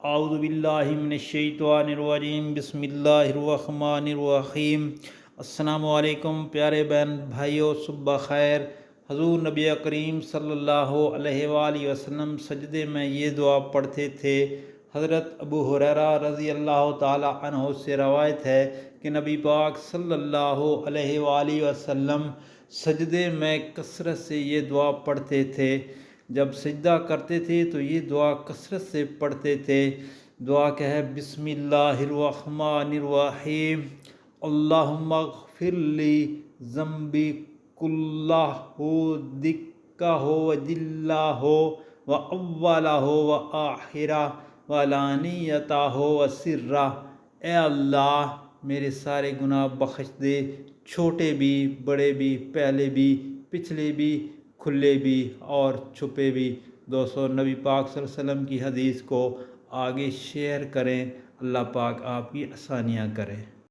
اعوذ باللہ من الشیطان الرجیم، بسم اللہ الرحمن الرحیم۔ السلام علیکم پیارے بہن بھائیو، صبح خیر۔ حضور نبی کریم صلی اللہ علیہ وآلہ وسلم سجدے میں یہ دعا پڑھتے تھے۔ حضرت ابو ہریرہ رضی اللہ تعالی عنہ سے روایت ہے کہ نبی پاک صلی اللہ علیہ وآلہ وسلم سجدے میں کثرت سے یہ دعا پڑھتے تھے۔ جب سجدہ کرتے تھے تو یہ دعا کثرت سے پڑھتے تھے۔ دعا کیا ہے؟ بسم اللہ الرحمن الرحیم، اللہم اغفر لی ذنبی کلہ دکہ و جلہ و اولہ و آخرہ و علانیتہ و سرہ۔ اے اللہ میرے سارے گناہ بخش دے، چھوٹے بھی بڑے بھی، پہلے بھی پچھلے بھی، کھلے بھی اور چھپے بھی۔ دوستو، نبی پاک صلی اللہ علیہ وسلم کی حدیث کو آگے شیئر کریں۔ اللہ پاک آپ کی آسانیاں کرے۔